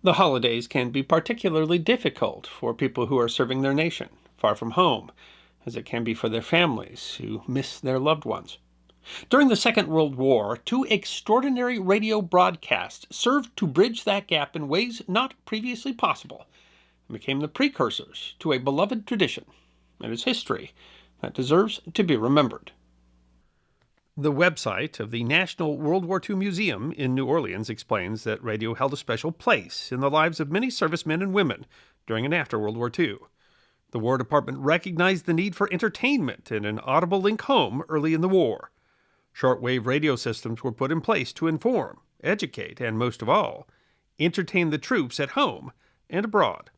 The holidays can be particularly difficult for people who are serving their nation, far from home, as it can be for their families who miss their loved ones. During the Second World War, two extraordinary radio broadcasts served to bridge that gap in ways not previously possible and became the precursors to a beloved tradition and its history that deserves to be remembered. The website of the National World War II Museum in New Orleans explains that radio held a special place in the lives of many servicemen and women during and after World War II. The War Department recognized the need for entertainment and an audible link home early in the war. Shortwave radio systems were put in place to inform, educate, and most of all, entertain the troops at home and abroad.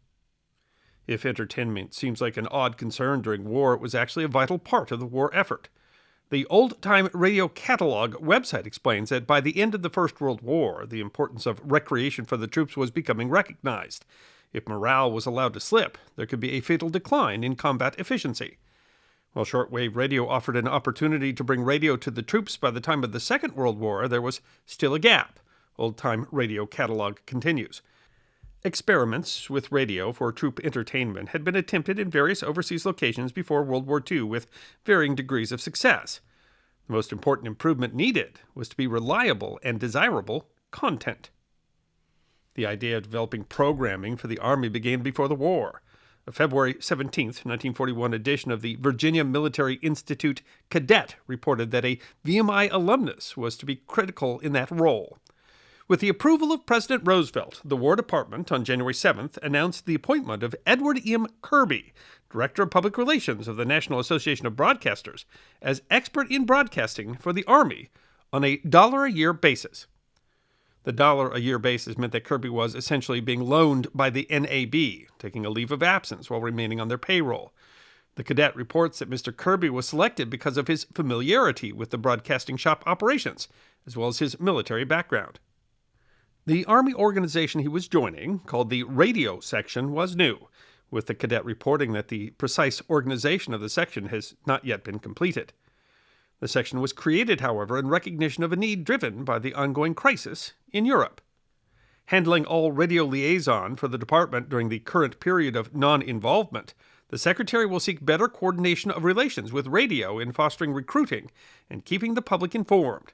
If entertainment seems like an odd concern during war, it was actually a vital part of the war effort. The Old Time Radio Catalog website explains that by the end of the First World War, the importance of recreation for the troops was becoming recognized. If morale was allowed to slip, there could be a fatal decline in combat efficiency. While shortwave radio offered an opportunity to bring radio to the troops by the time of the Second World War, there was still a gap. Old Time Radio Catalog continues. Experiments with radio for troop entertainment had been attempted in various overseas locations before World War II with varying degrees of success. The most important improvement needed was to be reliable and desirable content. The idea of developing programming for the Army began before the war. A February 17, 1941 edition of the Virginia Military Institute Cadet reported that a VMI alumnus was to be critical in that role. With the approval of President Roosevelt, the War Department on January 7th announced the appointment of Edward M. Kirby, Director of Public Relations of the National Association of Broadcasters, as expert in broadcasting for the Army on a $1-a-year basis. The $1-a-year basis meant that Kirby was essentially being loaned by the NAB, taking a leave of absence while remaining on their payroll. The cadet reports that Mr. Kirby was selected because of his familiarity with the broadcasting shop operations, as well as his military background. The Army organization he was joining, called the Radio Section, was new, with the cadet reporting that the precise organization of the section has not yet been completed. The section was created, however, in recognition of a need driven by the ongoing crisis in Europe. Handling all radio liaison for the department during the current period of non-involvement, the secretary will seek better coordination of relations with radio in fostering recruiting and keeping the public informed.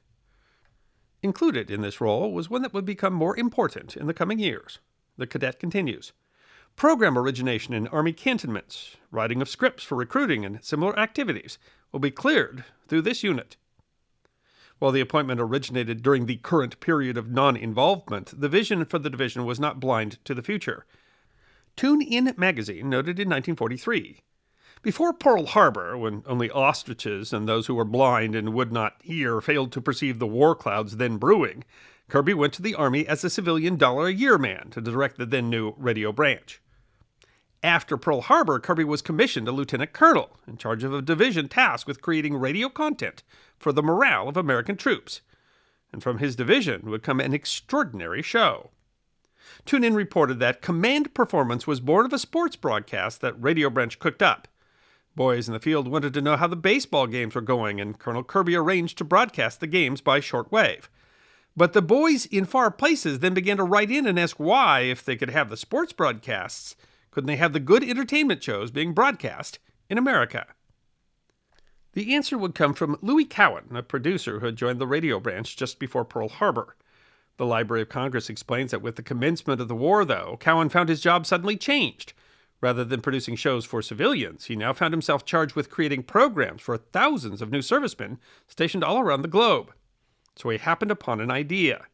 Included in this role was one that would become more important in the coming years. The cadet continues. Program origination in Army cantonments, writing of scripts for recruiting and similar activities will be cleared through this unit. While the appointment originated during the current period of non-involvement, the vision for the division was not blind to the future. Tune In magazine noted in 1943, before Pearl Harbor, when only ostriches and those who were blind and would not hear failed to perceive the war clouds then brewing, Kirby went to the Army as a civilian $1-a-year man to direct the then new radio branch. After Pearl Harbor, Kirby was commissioned a lieutenant colonel in charge of a division tasked with creating radio content for the morale of American troops. And from his division would come an extraordinary show. Tune In reported that Command Performance was born of a sports broadcast that Radio Branch cooked up. Boys in the field wanted to know how the baseball games were going, and Colonel Kirby arranged to broadcast the games by shortwave. But the boys in far places then began to write in and ask why, if they could have the sports broadcasts, couldn't they have the good entertainment shows being broadcast in America? The answer would come from Louis Cowan, a producer who had joined the radio branch just before Pearl Harbor. The Library of Congress explains that with the commencement of the war, though, Cowan found his job suddenly changed. Rather than producing shows for civilians, he now found himself charged with creating programs for thousands of new servicemen stationed all around the globe. So he happened upon an idea.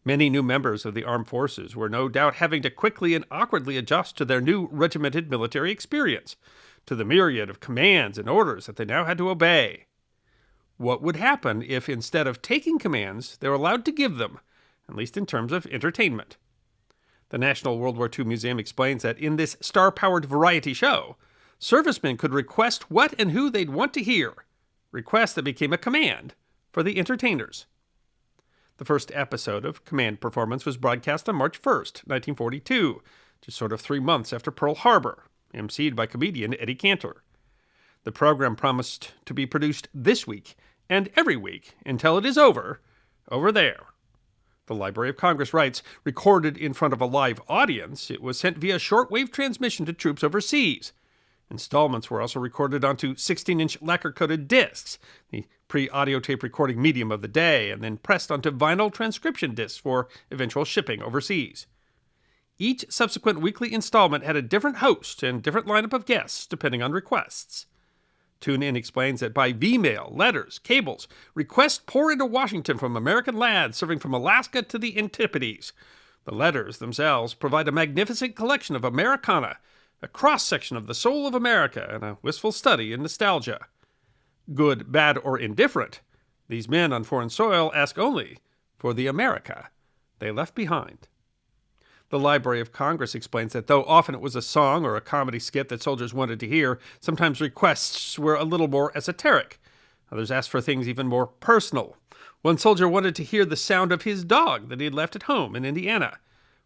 Many new members of the armed forces were no doubt having to quickly and awkwardly adjust to their new regimented military experience, to the myriad of commands and orders that they now had to obey. What would happen if, instead of taking commands, they were allowed to give them, at least in terms of entertainment? The National World War II Museum explains that in this star-powered variety show, servicemen could request what and who they'd want to hear, requests that became a command for the entertainers. The first episode of Command Performance was broadcast on March 1st, 1942, just sort of 3 months after Pearl Harbor, emceed by comedian Eddie Cantor. The program promised to be produced this week and every week until it is over there. The Library of Congress writes, recorded in front of a live audience, it was sent via shortwave transmission to troops overseas. Installments were also recorded onto 16-inch lacquer-coated discs, the pre-audio tape recording medium of the day, and then pressed onto vinyl transcription discs for eventual shipping overseas. Each subsequent weekly installment had a different host and different lineup of guests, depending on requests. Tune In explains that by V-mail, letters, cables, requests pour into Washington from American lads serving from Alaska to the Antipodes. The letters themselves provide a magnificent collection of Americana, a cross-section of the soul of America, and a wistful study in nostalgia. Good, bad, or indifferent, these men on foreign soil ask only for the America they left behind. The Library of Congress explains that though often it was a song or a comedy skit that soldiers wanted to hear, sometimes requests were a little more esoteric. Others asked for things even more personal. One soldier wanted to hear the sound of his dog that he had left at home in Indiana.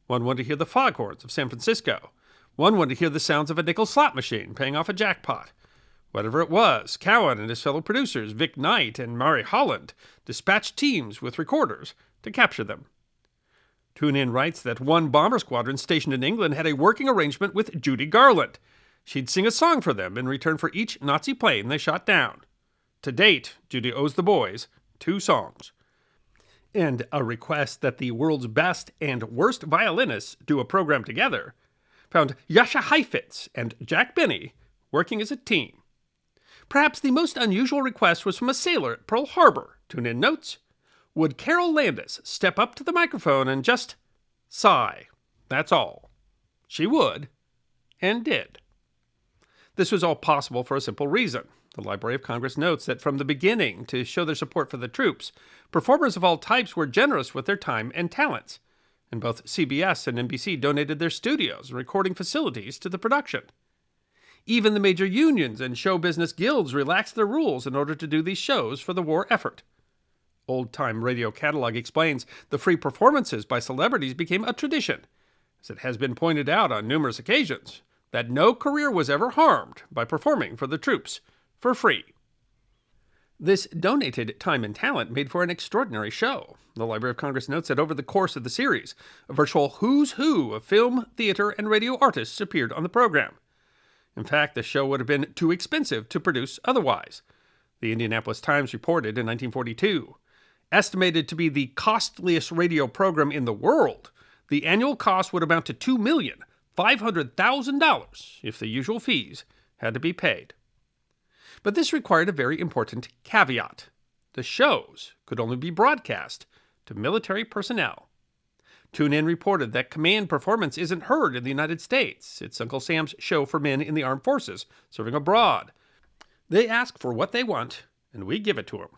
One wanted to hear the foghorns of San Francisco. One wanted to hear the sounds of a nickel slot machine paying off a jackpot. Whatever it was, Cowan and his fellow producers, Vic Knight and Murray Holland, dispatched teams with recorders to capture them. Tune In writes that one bomber squadron stationed in England had a working arrangement with Judy Garland. She'd sing a song for them in return for each Nazi plane they shot down. To date, Judy owes the boys 2 songs. And a request that the world's best and worst violinists do a program together found Jascha Heifetz and Jack Benny working as a team. Perhaps the most unusual request was from a sailor at Pearl Harbor. Tune In notes, would Carol Landis step up to the microphone and just sigh? That's all. She would, and did. This was all possible for a simple reason. The Library of Congress notes that from the beginning, to show their support for the troops, performers of all types were generous with their time and talents, and both CBS and NBC donated their studios and recording facilities to the production. Even the major unions and show business guilds relaxed their rules in order to do these shows for the war effort. Old Time Radio Catalog explains the free performances by celebrities became a tradition, as it has been pointed out on numerous occasions that no career was ever harmed by performing for the troops for free. This donated time and talent made for an extraordinary show. The Library of Congress notes that over the course of the series, a virtual who's who of film, theater, and radio artists appeared on the program. In fact, the show would have been too expensive to produce otherwise. The Indianapolis Times reported in 1942, estimated to be the costliest radio program in the world, the annual cost would amount to $2,500,000 if the usual fees had to be paid. But this required a very important caveat. The shows could only be broadcast to military personnel. Tune In reported that command performance isn't heard in the United States. It's Uncle Sam's show for men in the armed forces serving abroad. They ask for what they want, and we give it to them.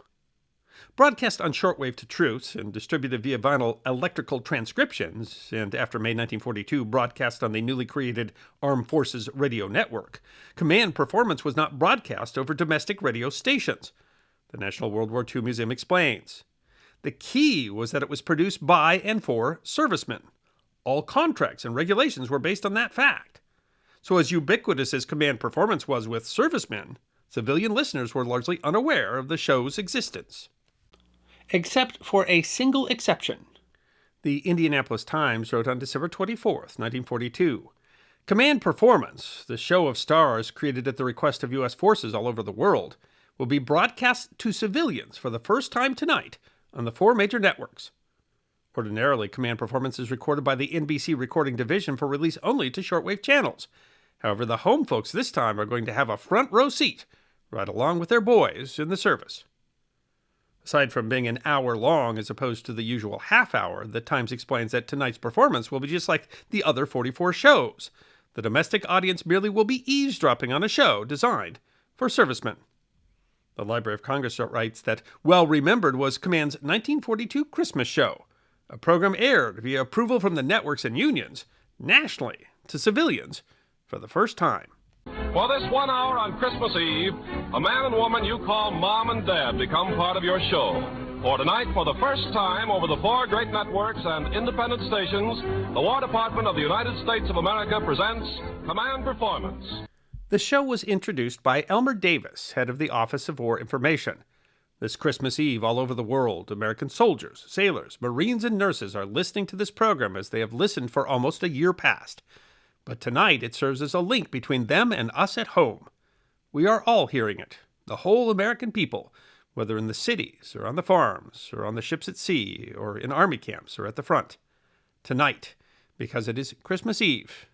Broadcast on shortwave to troops and distributed via vinyl electrical transcriptions, and after May 1942 broadcast on the newly created Armed Forces Radio Network, command performance was not broadcast over domestic radio stations. The National World War II Museum explains. The key was that it was produced by and for servicemen. All contracts and regulations were based on that fact. So as ubiquitous as command performance was with servicemen, civilian listeners were largely unaware of the show's existence. Except for a single exception. The Indianapolis Times wrote on December 24th, 1942, Command Performance, the show of stars created at the request of U.S. forces all over the world, will be broadcast to civilians for the first time tonight on the 4 major networks. Ordinarily, Command Performance is recorded by the NBC Recording Division for release only to shortwave channels. However, the home folks this time are going to have a front row seat, right along with their boys in the service. Aside from being an hour long as opposed to the usual half hour, the Times explains that tonight's performance will be just like the other 44 shows. The domestic audience merely will be eavesdropping on a show designed for servicemen. The Library of Congress writes that well remembered was Command's 1942 Christmas show, a program aired via approval from the networks and unions, nationally, to civilians for the first time. For this 1 hour on Christmas Eve, a man and woman you call Mom and Dad become part of your show. For tonight, for the first time over the 4 great networks and independent stations, the War Department of the United States of America presents Command Performance. The show was introduced by Elmer Davis, head of the Office of War Information. This Christmas Eve, all over the world, American soldiers, sailors, Marines, and nurses are listening to this program as they have listened for almost a year past. But tonight it serves as a link between them and us at home. We are all hearing it, the whole American people, whether in the cities, or on the farms, or on the ships at sea, or in army camps, or at the front. Tonight, because it is Christmas Eve,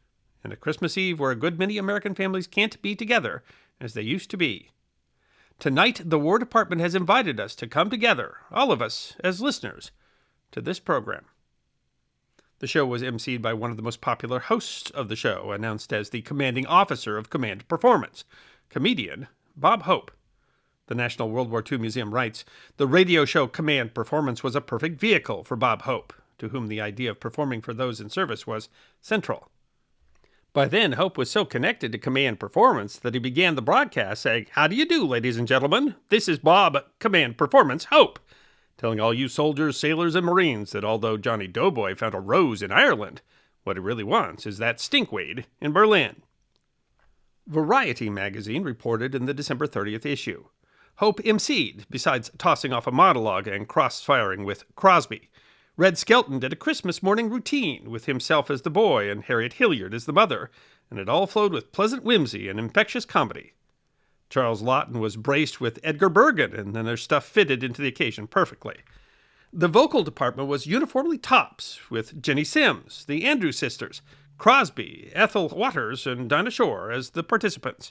and a Christmas Eve where a good many American families can't be together as they used to be. Tonight, the War Department has invited us to come together, all of us, as listeners, to this program. The show was emceed by one of the most popular hosts of the show, announced as the commanding officer of Command Performance, comedian Bob Hope. The National World War II Museum writes, the radio show Command Performance was a perfect vehicle for Bob Hope, to whom the idea of performing for those in service was central. By then, Hope was so connected to Command Performance that he began the broadcast saying, "How do you do, ladies and gentlemen? This is Bob, Command Performance Hope," telling all you soldiers, sailors, and Marines that although Johnny Doughboy found a rose in Ireland, what he really wants is that stinkweed in Berlin. Variety magazine reported in the December 30th issue. Hope emceed, besides tossing off a monologue and cross-firing with Crosby. Red Skelton did a Christmas morning routine with himself as the boy and Harriet Hilliard as the mother, and it all flowed with pleasant whimsy and infectious comedy. Charles Lawton was braced with Edgar Bergen, and then their stuff fitted into the occasion perfectly. The vocal department was uniformly tops, with Jenny Sims, the Andrews sisters, Crosby, Ethel Waters, and Dinah Shore as the participants.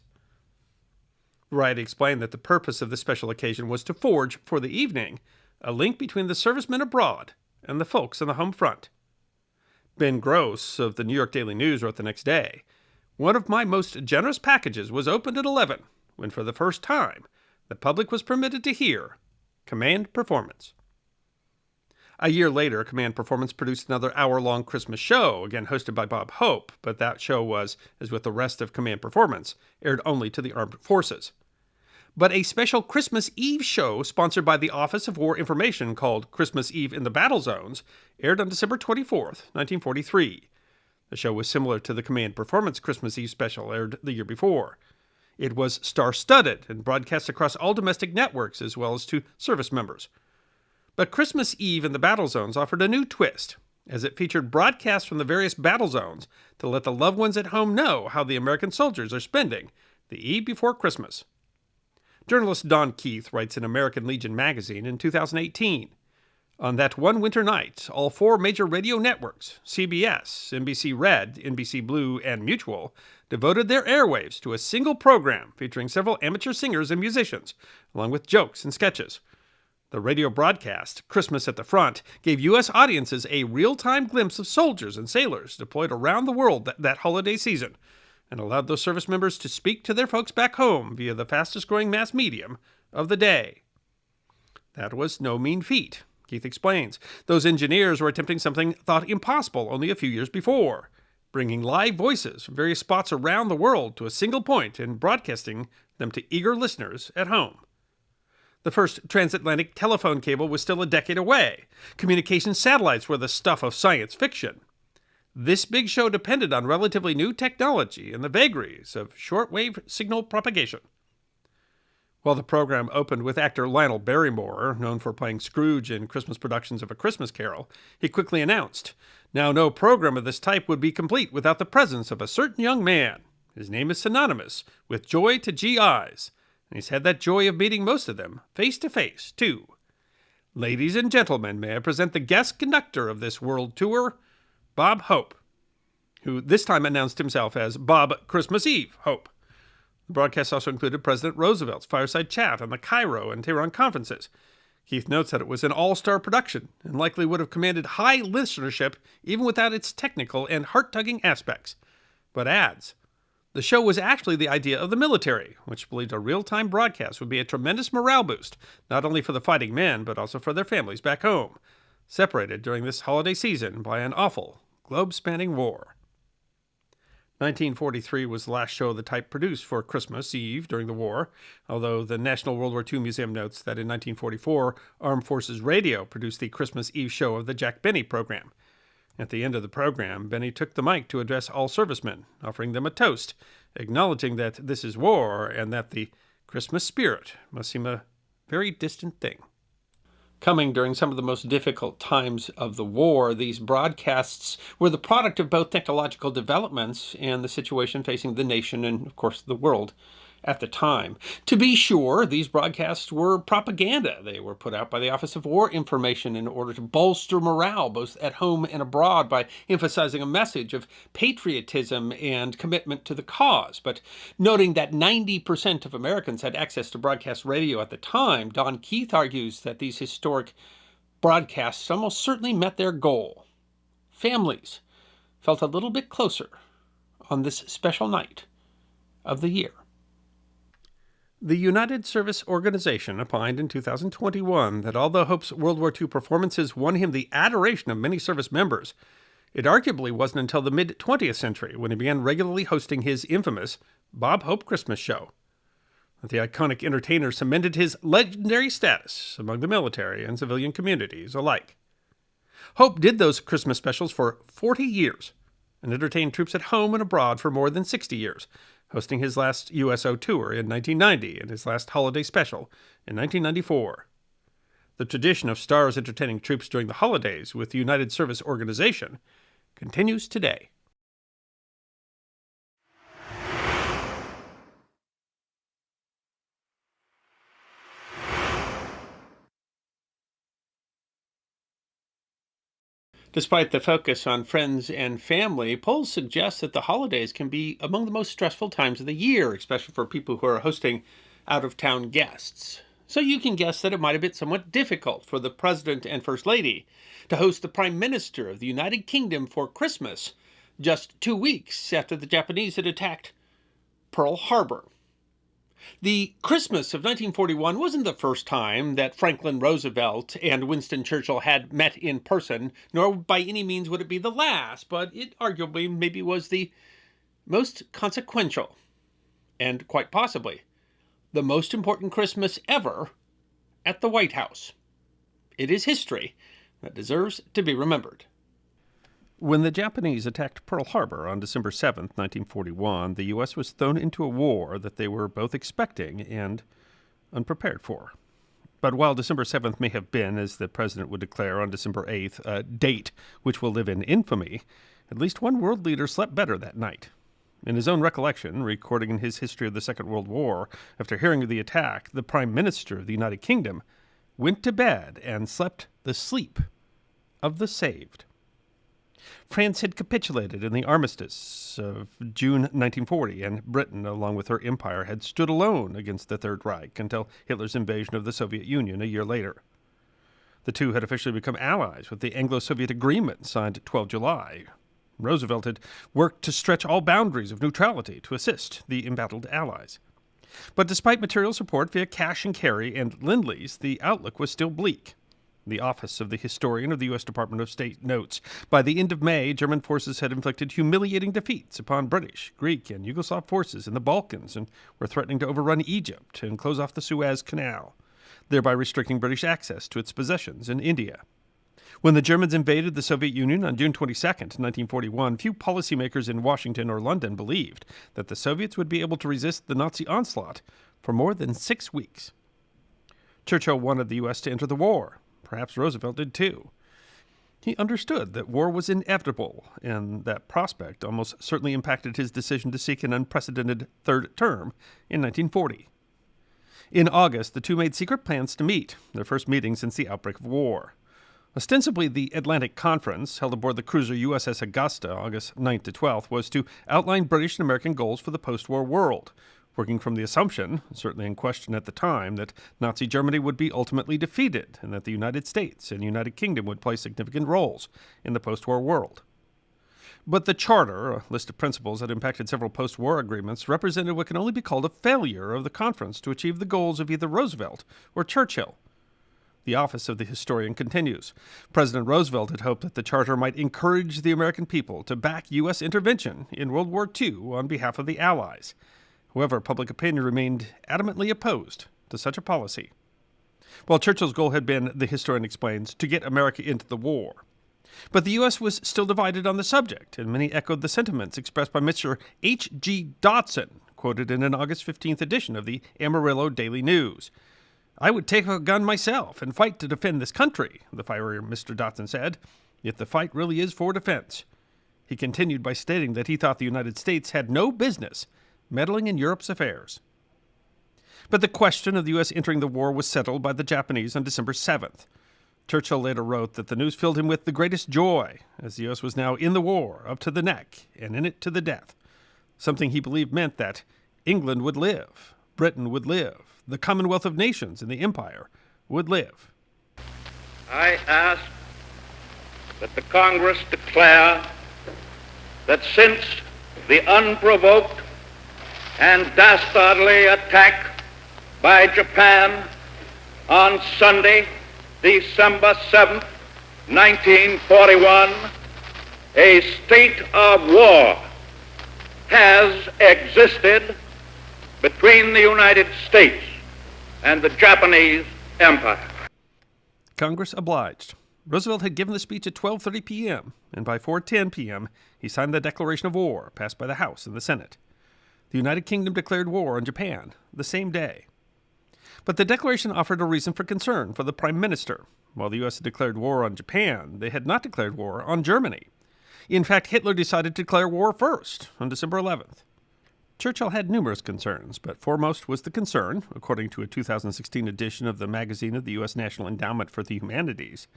Variety explained that the purpose of this special occasion was to forge, for the evening, a link between the servicemen abroad and the folks on the home front. Ben Gross of the New York Daily News wrote the next day, "One of my most generous packages was opened at 11, when for the first time the public was permitted to hear Command Performance." A year later, Command Performance produced another hour-long Christmas show, again hosted by Bob Hope, but that show was, as with the rest of Command Performance, aired only to the armed forces. But a special Christmas Eve show sponsored by the Office of War Information called Christmas Eve in the Battle Zones aired on December 24th, 1943. The show was similar to the Command Performance Christmas Eve special aired the year before. It was star-studded and broadcast across all domestic networks as well as to service members. But Christmas Eve in the Battle Zones offered a new twist, as it featured broadcasts from the various battle zones to let the loved ones at home know how the American soldiers are spending the eve before Christmas. Journalist Don Keith writes in American Legion magazine in 2018, "On that one winter night, all four major radio networks, CBS, NBC Red, NBC Blue, and Mutual, devoted their airwaves to a single program featuring several amateur singers and musicians, along with jokes and sketches. The radio broadcast, Christmas at the Front, gave U.S. audiences a real-time glimpse of soldiers and sailors deployed around the world that holiday season, and allowed those service members to speak to their folks back home via the fastest-growing mass medium of the day." That was no mean feat, Keith explains. Those engineers were attempting something thought impossible only a few years before, bringing live voices from various spots around the world to a single point and broadcasting them to eager listeners at home. The first transatlantic telephone cable was still a decade away. Communication satellites were the stuff of science fiction. This big show depended on relatively new technology and the vagaries of shortwave signal propagation. While the program opened with actor Lionel Barrymore, known for playing Scrooge in Christmas productions of A Christmas Carol, he quickly announced, "Now no program of this type would be complete without the presence of a certain young man. His name is synonymous with joy to GIs, and he's had that joy of meeting most of them face to face, too. Ladies and gentlemen, may I present the guest conductor of this world tour, Bob Hope," who this time announced himself as Bob Christmas Eve Hope. The broadcast also included President Roosevelt's fireside chat on the Cairo and Tehran conferences. Keith notes that it was an all-star production and likely would have commanded high listenership even without its technical and heart-tugging aspects. But adds, the show was actually the idea of the military, which believed a real-time broadcast would be a tremendous morale boost, not only for the fighting men, but also for their families back home, separated during this holiday season by an awful, globe-spanning war. 1943 was the last show of the type produced for Christmas Eve during the war, although the National World War II Museum notes that in 1944, Armed Forces Radio produced the Christmas Eve show of the Jack Benny program. At the end of the program, Benny took the mic to address all servicemen, offering them a toast, acknowledging that this is war and that the Christmas spirit must seem a very distant thing. Coming during some of the most difficult times of the war, these broadcasts were the product of both technological developments and the situation facing the nation and, of course, the world at the time. To be sure, these broadcasts were propaganda. They were put out by the Office of War Information in order to bolster morale, both at home and abroad, by emphasizing a message of patriotism and commitment to the cause. But noting that 90% of Americans had access to broadcast radio at the time, Don Keith argues that these historic broadcasts almost certainly met their goal. Families felt a little bit closer on this special night of the year. The United Service Organization opined in 2021 that although Hope's World War II performances won him the adoration of many service members, it arguably wasn't until the mid-20th century when he began regularly hosting his infamous Bob Hope Christmas show that the iconic entertainer cemented his legendary status among the military and civilian communities alike. Hope did those Christmas specials for 40 years and entertained troops at home and abroad for more than 60 years, hosting his last USO tour in 1990 and his last holiday special in 1994. The tradition of stars entertaining troops during the holidays with the United Service Organization continues today. Despite the focus on friends and family, polls suggest that the holidays can be among the most stressful times of the year, especially for people who are hosting out-of-town guests. So you can guess that it might have been somewhat difficult for the President and First Lady to host the Prime Minister of the United Kingdom for Christmas, just 2 weeks after the Japanese had attacked Pearl Harbor. The Christmas of 1941 wasn't the first time that Franklin Roosevelt and Winston Churchill had met in person, nor by any means would it be the last, but it arguably maybe was the most consequential, and quite possibly the most important Christmas ever at the White House. It is history that deserves to be remembered. When the Japanese attacked Pearl Harbor on December 7, 1941, the U.S. was thrown into a war that they were both expecting and unprepared for. But while December 7th may have been, as the president would declare on December 8th, a date which will live in infamy, at least one world leader slept better that night. In his own recollection, recording in his history of the Second World War, after hearing of the attack, the Prime Minister of the United Kingdom went to bed and slept the sleep of the saved. France had capitulated in the armistice of June 1940, and Britain, along with her empire, had stood alone against the Third Reich until Hitler's invasion of the Soviet Union a year later. The two had officially become allies with the Anglo-Soviet Agreement signed 12 July. Roosevelt had worked to stretch all boundaries of neutrality to assist the embattled allies. But despite material support via cash and carry and Lend-Lease, the outlook was still bleak. The Office of the Historian of the U.S. Department of State notes, by the end of May, German forces had inflicted humiliating defeats upon British, Greek, and Yugoslav forces in the Balkans and were threatening to overrun Egypt and close off the Suez Canal, thereby restricting British access to its possessions in India. When the Germans invaded the Soviet Union on June 22, 1941, few policymakers in Washington or London believed that the Soviets would be able to resist the Nazi onslaught for more than 6 weeks. Churchill wanted the U.S. to enter the war. Perhaps Roosevelt did too. He understood that war was inevitable, and that prospect almost certainly impacted his decision to seek an unprecedented third term in 1940. In August, the two made secret plans to meet, their first meeting since the outbreak of war. Ostensibly, the Atlantic Conference, held aboard the cruiser USS Augusta August 9th to 12th, was to outline British and American goals for the post-war world, working from the assumption, certainly in question at the time, that Nazi Germany would be ultimately defeated and that the United States and United Kingdom would play significant roles in the post-war world. But the Charter, a list of principles that impacted several post-war agreements, represented what can only be called a failure of the conference to achieve the goals of either Roosevelt or Churchill. The Office of the Historian continues. President Roosevelt had hoped that the Charter might encourage the American people to back U.S. intervention in World War II on behalf of the Allies. However, public opinion remained adamantly opposed to such a policy. While Churchill's goal had been, the historian explains, to get America into the war. But the U.S. was still divided on the subject, and many echoed the sentiments expressed by Mr. H.G. Dodson, quoted in an August 15th edition of the Amarillo Daily News. "I would take a gun myself and fight to defend this country," the fiery Mr. Dotson said, "if the fight really is for defense." He continued by stating that he thought the United States had no business meddling in Europe's affairs. But the question of the U.S. entering the war was settled by the Japanese on December 7th. Churchill later wrote that the news filled him with the greatest joy, as the U.S. was now in the war, up to the neck, and in it to the death, something he believed meant that England would live, Britain would live, the Commonwealth of Nations and the Empire would live. I ask that the Congress declare that since the unprovoked and dastardly attack by Japan on Sunday, December 7th, 1941, a state of war has existed between the United States and the Japanese Empire. Congress obliged. Roosevelt had given the speech at 12:30 p.m., and by 4:10 p.m., he signed the declaration of war passed by the House and the Senate. The United Kingdom declared war on Japan the same day. But the declaration offered a reason for concern for the Prime Minister. While the U.S. had declared war on Japan, they had not declared war on Germany. In fact, Hitler decided to declare war first, on December 11th. Churchill had numerous concerns, but foremost was the concern, according to a 2016 edition of the magazine of the U.S. National Endowment for the Humanities,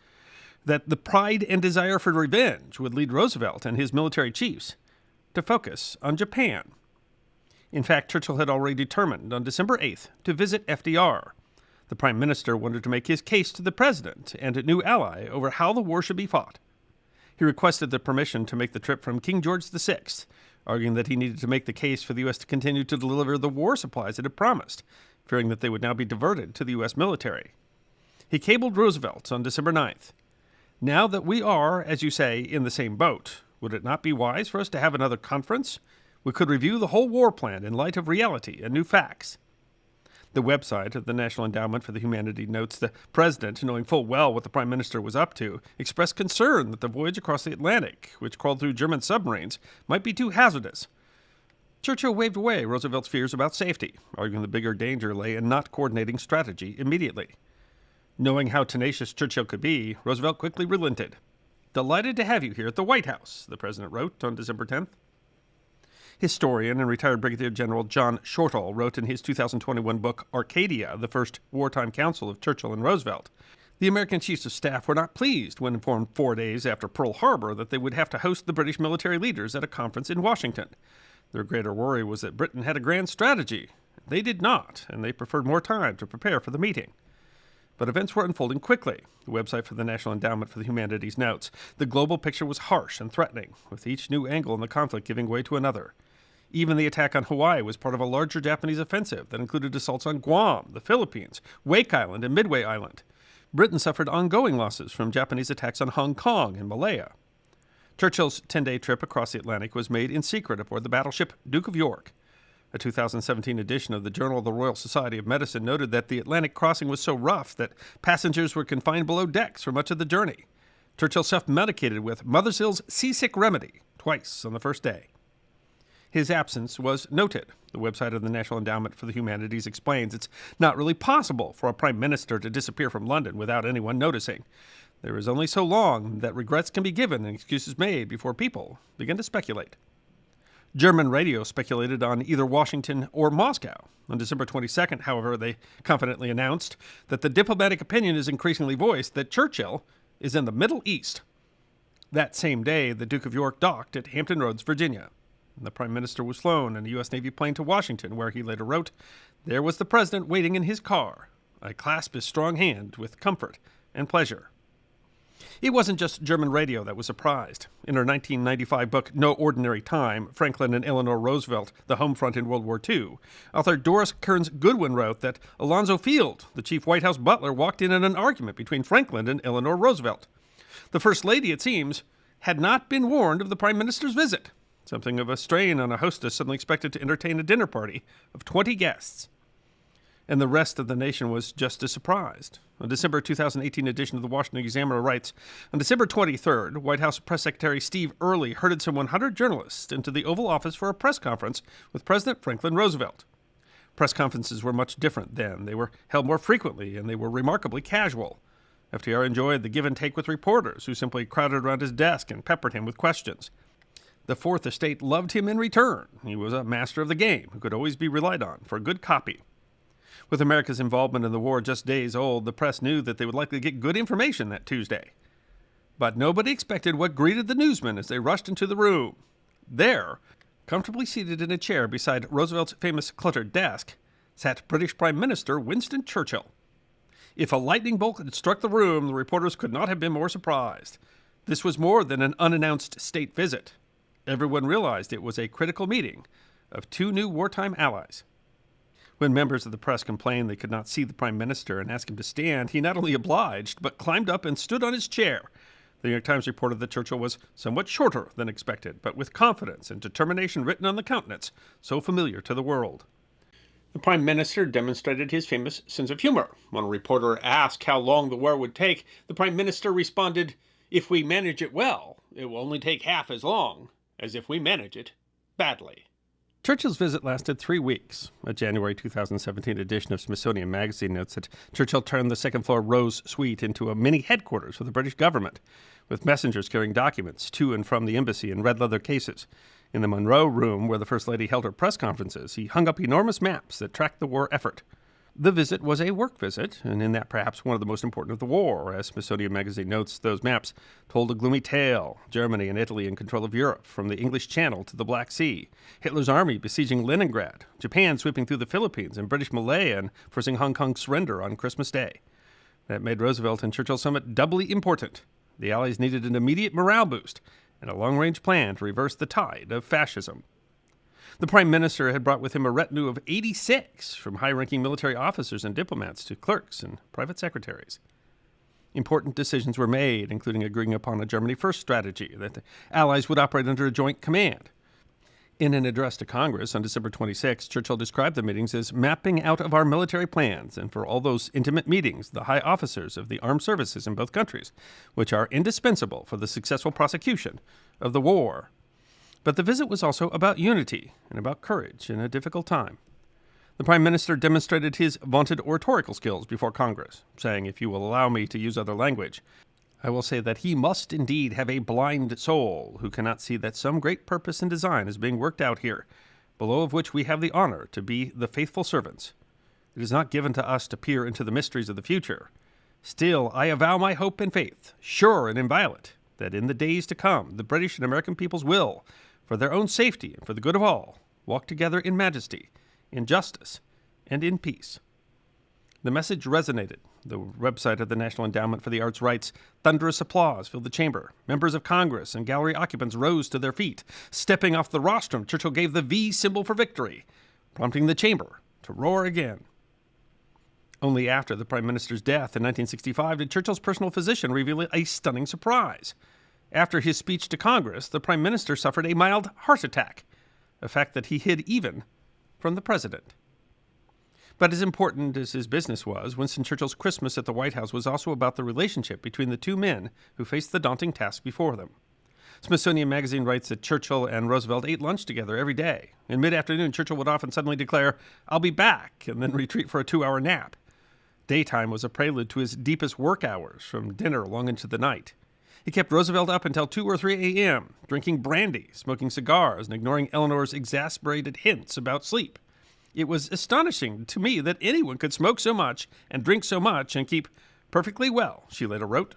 that the pride and desire for revenge would lead Roosevelt and his military chiefs to focus on Japan. In fact, Churchill had already determined on December 8th to visit FDR. The Prime Minister wanted to make his case to the President and a new ally over how the war should be fought. He requested the permission to make the trip from King George VI, arguing that he needed to make the case for the U.S. to continue to deliver the war supplies it had promised, fearing that they would now be diverted to the U.S. military. He cabled Roosevelt on December 9th. "Now that we are, as you say, in the same boat, would it not be wise for us to have another conference? We could review the whole war plan in light of reality and new facts." The website of the National Endowment for the Humanities notes the President, knowing full well what the Prime Minister was up to, expressed concern that the voyage across the Atlantic, which crawled through German submarines, might be too hazardous. Churchill waved away Roosevelt's fears about safety, arguing the bigger danger lay in not coordinating strategy immediately. Knowing how tenacious Churchill could be, Roosevelt quickly relented. "Delighted to have you here at the White House," the President wrote on December 10th. Historian and retired Brigadier General John Churchill wrote in his 2021 book, Arcadia, the First Wartime Council of Churchill and Roosevelt. The American chiefs of staff were not pleased when informed 4 days after Pearl Harbor that they would have to host the British military leaders at a conference in Washington. Their greater worry was that Britain had a grand strategy. They did not, and they preferred more time to prepare for the meeting. But events were unfolding quickly. The website for the National Endowment for the Humanities notes, the global picture was harsh and threatening, with each new angle in the conflict giving way to another. Even the attack on Hawaii was part of a larger Japanese offensive that included assaults on Guam, the Philippines, Wake Island, and Midway Island. Britain suffered ongoing losses from Japanese attacks on Hong Kong and Malaya. Churchill's 10-day trip across the Atlantic was made in secret aboard the battleship Duke of York. A 2017 edition of the Journal of the Royal Society of Medicine noted that the Atlantic crossing was so rough that passengers were confined below decks for much of the journey. Churchill self-medicated with Mothersill's seasick remedy twice on the first day. His absence was noted. The website of the National Endowment for the Humanities explains it's not really possible for a prime minister to disappear from London without anyone noticing. There is only so long that regrets can be given and excuses made before people begin to speculate. German radio speculated on either Washington or Moscow. On December 22nd, however, they confidently announced that the diplomatic opinion is increasingly voiced that Churchill is in the Middle East. That same day, the Duke of York docked at Hampton Roads, Virginia. The Prime Minister was flown in a U.S. Navy plane to Washington, where he later wrote, "There was the President waiting in his car. I clasped his strong hand with comfort and pleasure." It wasn't just German radio that was surprised. In her 1995 book, No Ordinary Time, Franklin and Eleanor Roosevelt, the Home Front in World War II, author Doris Kearns Goodwin wrote that Alonzo Field, the chief White House butler, walked in an argument between Franklin and Eleanor Roosevelt. The First Lady, it seems, had not been warned of the Prime Minister's visit. Something of a strain on a hostess suddenly expected to entertain a dinner party of 20 guests. And the rest of the nation was just as surprised. A December 2018 edition of the Washington Examiner writes, on December 23rd, White House Press Secretary Steve Early herded some 100 journalists into the Oval Office for a press conference with President Franklin Roosevelt. Press conferences were much different then. They were held more frequently, and they were remarkably casual. FDR enjoyed the give and take with reporters, who simply crowded around his desk and peppered him with questions. The Fourth Estate loved him in return. He was a master of the game who could always be relied on for good copy. With America's involvement in the war just days old, the press knew that they would likely get good information that Tuesday. But nobody expected what greeted the newsmen as they rushed into the room. There, comfortably seated in a chair beside Roosevelt's famous cluttered desk, sat British Prime Minister Winston Churchill. If a lightning bolt had struck the room, the reporters could not have been more surprised. This was more than an unannounced state visit. Everyone realized it was a critical meeting of two new wartime allies. When members of the press complained they could not see the Prime Minister and asked him to stand, he not only obliged, but climbed up and stood on his chair. The New York Times reported that Churchill was somewhat shorter than expected, but with confidence and determination written on the countenance, so familiar to the world. The Prime Minister demonstrated his famous sense of humor. When a reporter asked how long the war would take, the Prime Minister responded, "If we manage it well, it will only take half as long as if we manage it badly." Churchill's visit lasted 3 weeks. A January 2017 edition of Smithsonian Magazine notes that Churchill turned the second-floor Rose Suite into a mini headquarters for the British government, with messengers carrying documents to and from the embassy in red leather cases. In the Monroe Room, where the First Lady held her press conferences, he hung up enormous maps that tracked the war effort. The visit was a work visit, and in that perhaps one of the most important of the war. As Smithsonian Magazine notes, those maps told a gloomy tale. Germany and Italy in control of Europe, from the English Channel to the Black Sea. Hitler's army besieging Leningrad. Japan sweeping through the Philippines and British Malaya and forcing Hong Kong's surrender on Christmas Day. That made Roosevelt and Churchill summit doubly important. The Allies needed an immediate morale boost and a long-range plan to reverse the tide of fascism. The Prime Minister had brought with him a retinue of 86, from high-ranking military officers and diplomats to clerks and private secretaries. Important decisions were made, including agreeing upon a Germany First strategy that the Allies would operate under a joint command. In an address to Congress on December 26, Churchill described the meetings as mapping out of our military plans, and for all those intimate meetings, the high officers of the armed services in both countries, which are indispensable for the successful prosecution of the war. But the visit was also about unity and about courage in a difficult time. The Prime Minister demonstrated his vaunted oratorical skills before Congress, saying, "If you will allow me to use other language, I will say that he must indeed have a blind soul who cannot see that some great purpose and design is being worked out here, below of which we have the honor to be the faithful servants. It is not given to us to peer into the mysteries of the future. Still, I avow my hope and faith, sure and inviolate, that in the days to come the British and American peoples will, for their own safety and for the good of all, walk together in majesty, in justice, and in peace." The message resonated. The website of the National Endowment for the Arts writes, "Thunderous applause filled the chamber. Members of Congress and gallery occupants rose to their feet. Stepping off the rostrum, Churchill gave the V symbol for victory, prompting the chamber to roar again." Only after the Prime Minister's death in 1965 did Churchill's personal physician reveal a stunning surprise. After his speech to Congress, the Prime Minister suffered a mild heart attack, a fact that he hid even from the President. But as important as his business was, Winston Churchill's Christmas at the White House was also about the relationship between the two men who faced the daunting task before them. Smithsonian Magazine writes that Churchill and Roosevelt ate lunch together every day. In mid-afternoon, Churchill would often suddenly declare, "I'll be back," and then retreat for a 2-hour nap. Daytime was a prelude to his deepest work hours, from dinner long into the night. He kept Roosevelt up until 2 or 3 a.m., drinking brandy, smoking cigars, and ignoring Eleanor's exasperated hints about sleep. It was astonishing to me that anyone could smoke so much and drink so much and keep perfectly well, she later wrote.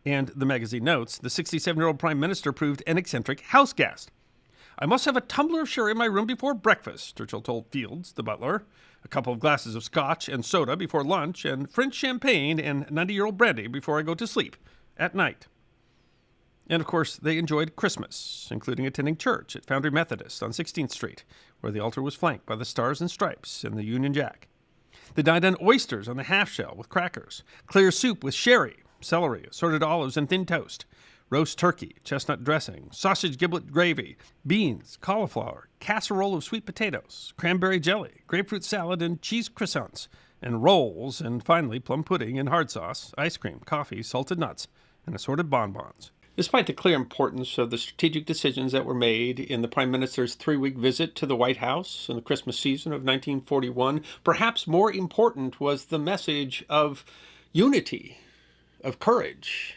And the magazine notes, the 67-year-old Prime Minister proved an eccentric house guest. "I must have a tumbler of sherry in my room before breakfast," Churchill told Fields, the butler, "a couple of glasses of scotch and soda before lunch, and French champagne and 90-year-old brandy before I go to sleep at night." And of course, they enjoyed Christmas, including attending church at Foundry Methodist on 16th Street, where the altar was flanked by the Stars and Stripes and the Union Jack. They dined on oysters on the half-shell with crackers, clear soup with sherry, celery, assorted olives, and thin toast, roast turkey, chestnut dressing, sausage giblet gravy, beans, cauliflower, casserole of sweet potatoes, cranberry jelly, grapefruit salad, and cheese croissants, and rolls, and finally plum pudding and hard sauce, ice cream, coffee, salted nuts, and assorted bonbons. Despite the clear importance of the strategic decisions that were made in the Prime Minister's 3-week visit to the White House in the Christmas season of 1941, perhaps more important was the message of unity, of courage,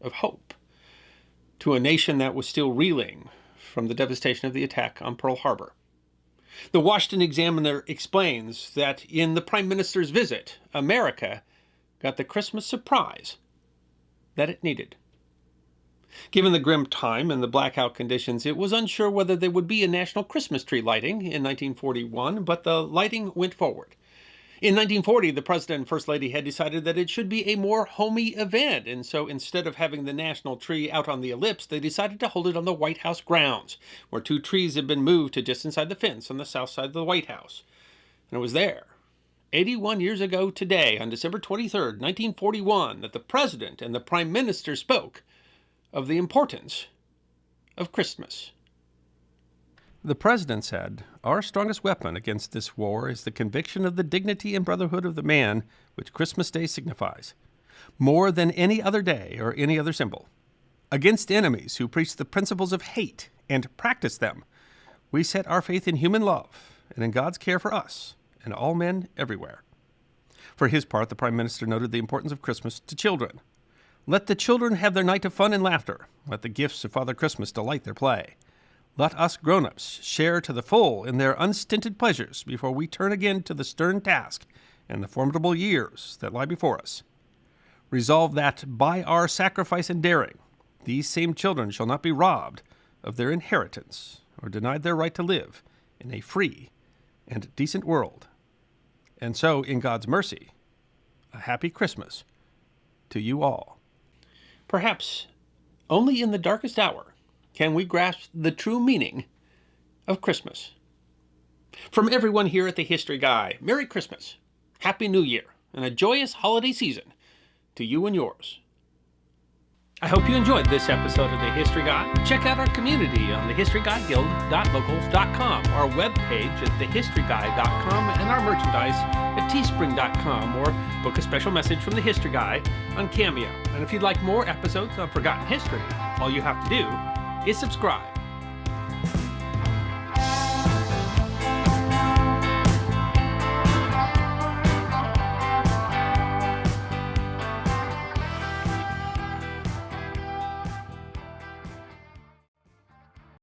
of hope, to a nation that was still reeling from the devastation of the attack on Pearl Harbor. The Washington Examiner explains that in the Prime Minister's visit, America got the Christmas surprise that it needed. Given the grim time and the blackout conditions, it was unsure whether there would be a national Christmas tree lighting in 1941, but the lighting went forward. In 1940, the President and First Lady had decided that it should be a more homey event, and so instead of having the national tree out on the ellipse, they decided to hold it on the White House grounds, where 2 trees had been moved to just inside the fence on the south side of the White House. And it was there, 81 years ago today, on December 23rd, 1941, that the President and the Prime Minister spoke of the importance of Christmas. The President said, "Our strongest weapon against this war is the conviction of the dignity and brotherhood of the man which Christmas Day signifies, more than any other day or any other symbol. Against enemies who preach the principles of hate and practice them, we set our faith in human love and in God's care for us and all men everywhere." For his part, the Prime Minister noted the importance of Christmas to children. "Let the children have their night of fun and laughter. Let the gifts of Father Christmas delight their play. Let us grown-ups share to the full in their unstinted pleasures before we turn again to the stern task and the formidable years that lie before us. Resolve that by our sacrifice and daring, these same children shall not be robbed of their inheritance or denied their right to live in a free and decent world. And so, in God's mercy, a happy Christmas to you all." Perhaps only in the darkest hour can we grasp the true meaning of Christmas. From everyone here at the History Guy, Merry Christmas, Happy New Year, and a joyous holiday season to you and yours. I hope you enjoyed this episode of the History Guy. Check out our community on thehistoryguyguild.locals.com, our webpage at thehistoryguy.com, and our merchandise at teespring.com, or book a special message from the History Guy on Cameo. And if you'd like more episodes of Forgotten History, all you have to do is subscribe.